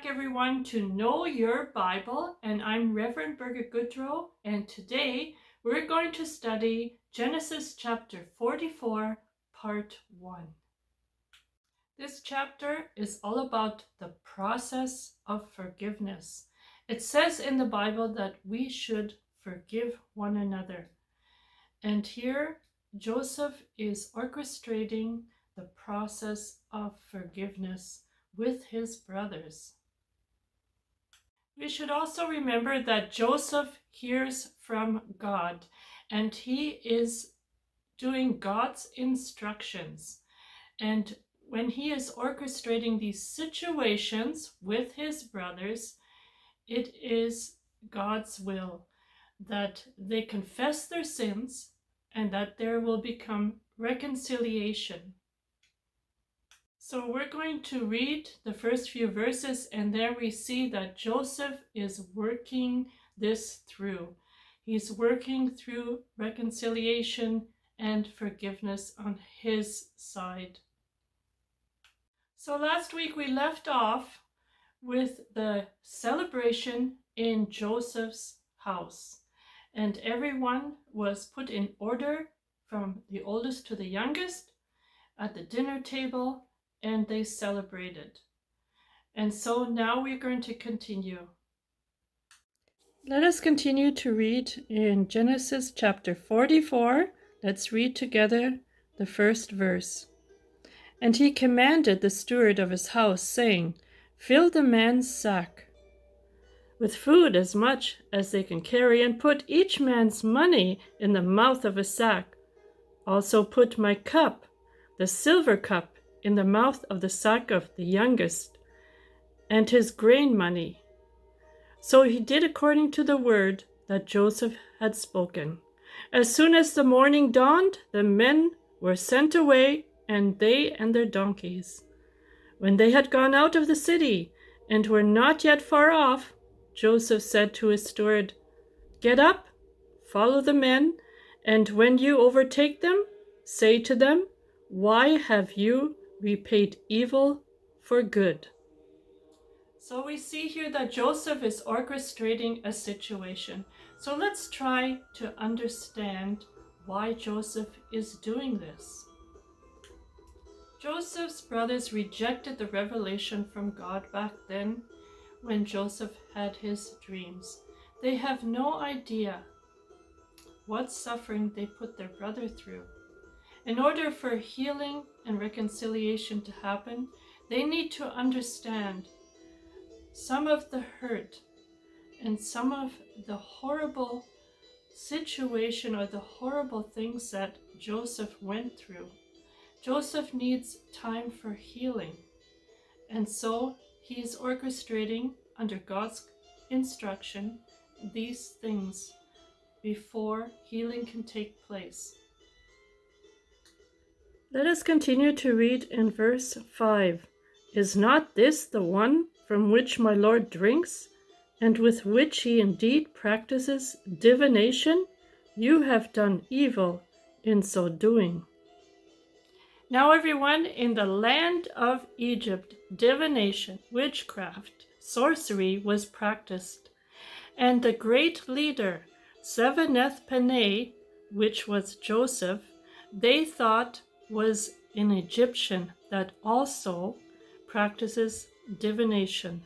back, everyone, to Know Your Bible, and I'm Reverend Birgit Gaudreau, and today we're going to study Genesis chapter 44, part 1. This chapter is all about the process of forgiveness. It says in the Bible that we should forgive one another. And here, Joseph is orchestrating the process of forgiveness with his brothers. We should also remember that Joseph hears from God, and he is doing God's instructions. And when he is orchestrating these situations with his brothers, it is God's will that they confess their sins and that there will become reconciliation. So we're going to read the first few verses, and there we see that Joseph is working this through. He's working through reconciliation and forgiveness on his side. So last week we left off with the celebration in Joseph's house, and everyone was put in order from the oldest to the youngest at the dinner table, and they celebrated. And so now we're going to continue. Let us continue to read in Genesis chapter 44. Let's read together the first verse. And he commanded the steward of his house, saying, Fill the man's sack with food as much as they can carry, and put each man's money in the mouth of a sack. Also put my cup, the silver cup, in the mouth of the sack of the youngest, and his grain money. So he did according to the word that Joseph had spoken. As soon as the morning dawned, the men were sent away, and they and their donkeys. When they had gone out of the city and were not yet far off, Joseph said to his steward, Get up, follow the men, and when you overtake them, say to them, Why have you repaid evil for good? So we see here that Joseph is orchestrating a situation. So let's try to understand why Joseph is doing this. Joseph's brothers rejected the revelation from God back then when Joseph had his dreams. They have no idea what suffering they put their brother through. In order for healing and reconciliation to happen, they need to understand some of the hurt and some of the horrible situation or the horrible things that Joseph went through. Joseph needs time for healing, and so he is orchestrating under God's instruction these things before healing can take place. Let us continue to read in verse 5. Is not this the one from which my Lord drinks, and with which he indeed practices divination? You have done evil in so doing. Now, everyone, in the land of Egypt, divination, witchcraft, sorcery was practiced, and the great leader, Seveneth-Peneh, which was Joseph, they thought was an Egyptian that also practices divination.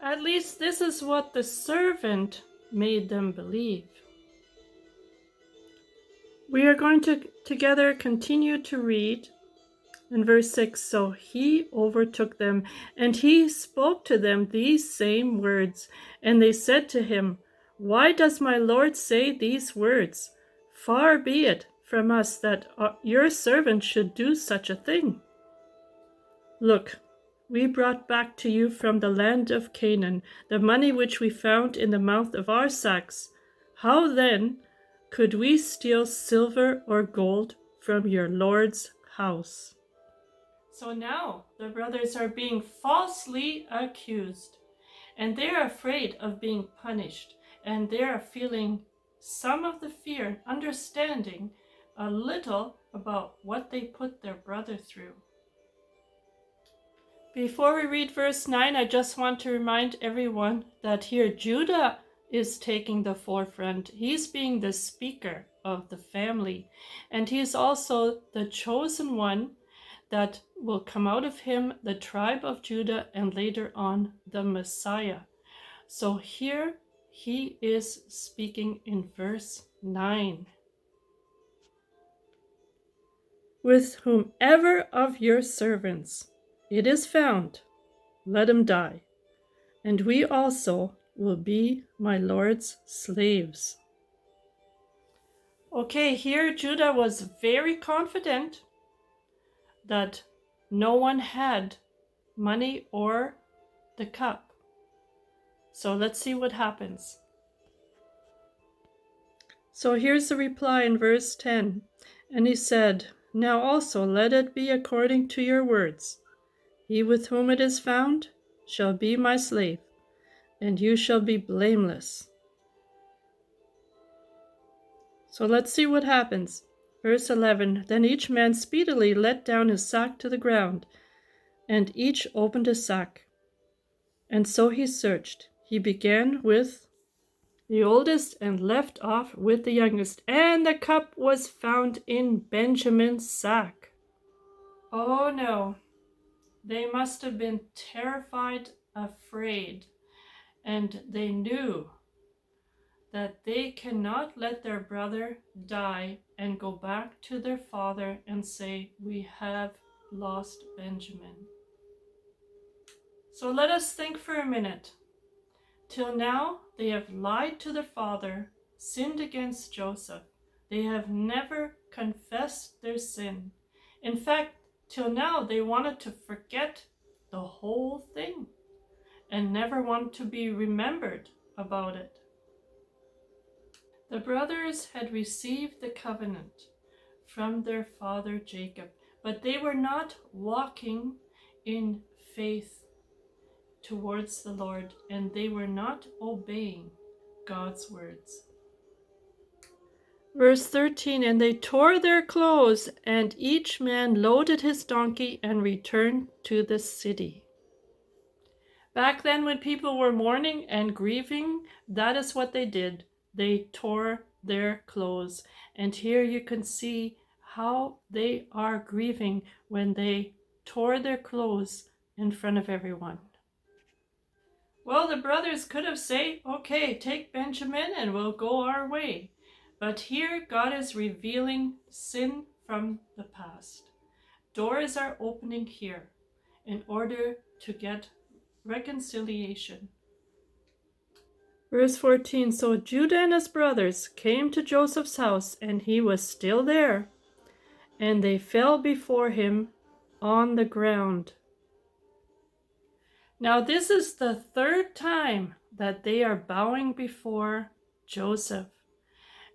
At least this is what the servant made them believe. We are going to together continue to read in verse 6. So he overtook them, and he spoke to them these same words. And they said to him, Why does my Lord say these words? Far be it from us that your servant should do such a thing. Look, we brought back to you from the land of Canaan the money which we found in the mouth of our sacks. How then could we steal silver or gold from your Lord's house? So now the brothers are being falsely accused, and they are afraid of being punished, and they are feeling some of the fear and understanding a little about what they put their brother through. Before we read verse 9, I just want to remind everyone that here Judah is taking the forefront. He's being the speaker of the family, and he's also the chosen one that will come out of him, the tribe of Judah, and later on the Messiah. So here he is speaking in verse 9. With whomever of your servants it is found, let him die, and we also will be my Lord's slaves. Okay, here Judah was very confident that no one had money or the cup. So let's see what happens. So here's the reply in verse 10. And he said, now also let it be according to your words. He with whom it is found shall be my slave, and you shall be blameless. So let's see what happens. Verse 11, then each man speedily let down his sack to the ground, and each opened his sack. And so he searched. He began with the oldest and left off with the youngest, and the cup was found in Benjamin's sack. Oh no, they must have been terrified, afraid, and they knew that they cannot let their brother die and go back to their father and say, we have lost Benjamin. So let us think for a minute. Till now, they have lied to their father, sinned against Joseph. They have never confessed their sin. In fact, till now, they wanted to forget the whole thing and never want to be remembered about it. The brothers had received the covenant from their father Jacob, but they were not walking in faith towards the Lord, and they were not obeying God's words. Verse 13, and they tore their clothes, and each man loaded his donkey and returned to the city. Back then, when people were mourning and grieving, that is what they did. They tore their clothes. And here you can see how they are grieving when they tore their clothes in front of everyone. Well, the brothers could have said, okay, take Benjamin and we'll go our way. But here God is revealing sin from the past. Doors are opening here in order to get reconciliation. Verse 14, so Judah and his brothers came to Joseph's house, and he was still there, and they fell before him on the ground. Now this is the third time that they are bowing before Joseph.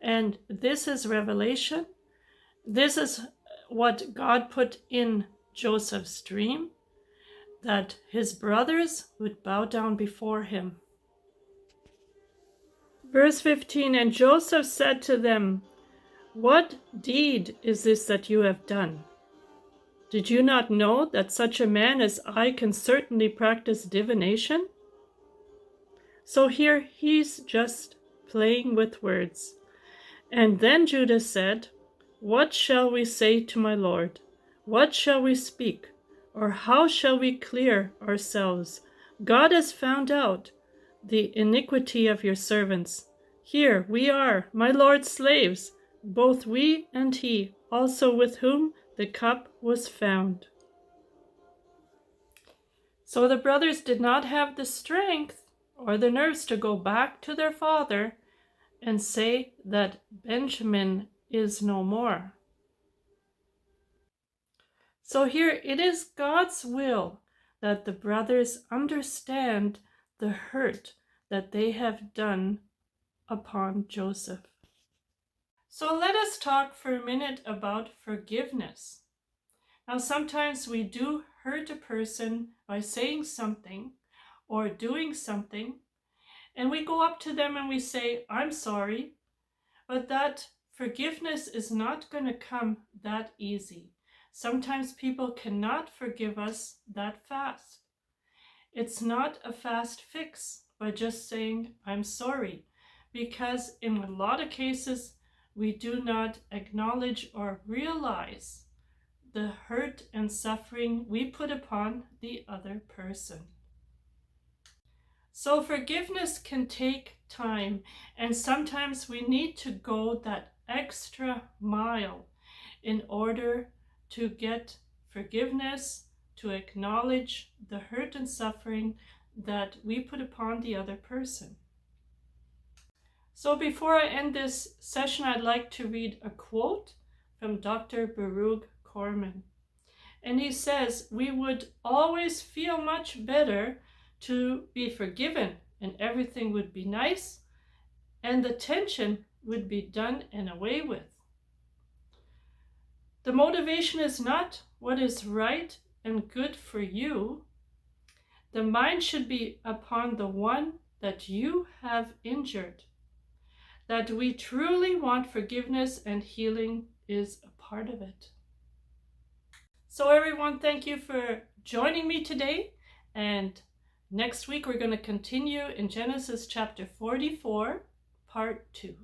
And this is revelation. This is what God put in Joseph's dream, that his brothers would bow down before him. Verse 15, and Joseph said to them, what deed is this that you have done? Did you not know that such a man as I can certainly practice divination? So here he's just playing with words. And then Judah said, what shall we say to my Lord? What shall we speak? Or how shall we clear ourselves? God has found out the iniquity of your servants. Here we are, my Lord's slaves, both we and he, also with whom the cup was found. So the brothers did not have the strength or the nerves to go back to their father and say that Benjamin is no more. So here it is God's will that the brothers understand the hurt that they have done upon Joseph. So let us talk for a minute about forgiveness. Now sometimes we do hurt a person by saying something or doing something, and we go up to them and we say, I'm sorry, but that forgiveness is not going to come that easy. Sometimes people cannot forgive us that fast. It's not a fast fix by just saying, I'm sorry, because in a lot of cases, we do not acknowledge or realize the hurt and suffering we put upon the other person. So forgiveness can take time, and sometimes we need to go that extra mile in order to get forgiveness, to acknowledge the hurt and suffering that we put upon the other person. So before I end this session, I'd like to read a quote from Dr. Baruch Corman. And he says, we would always feel much better to be forgiven, and everything would be nice, and the tension would be done and away with. The motivation is not what is right and good for you. The mind should be upon the one that you have injured. That we truly want forgiveness and healing is a part of it. So everyone, thank you for joining me today. And next week we're going to continue in Genesis chapter 44, part 2.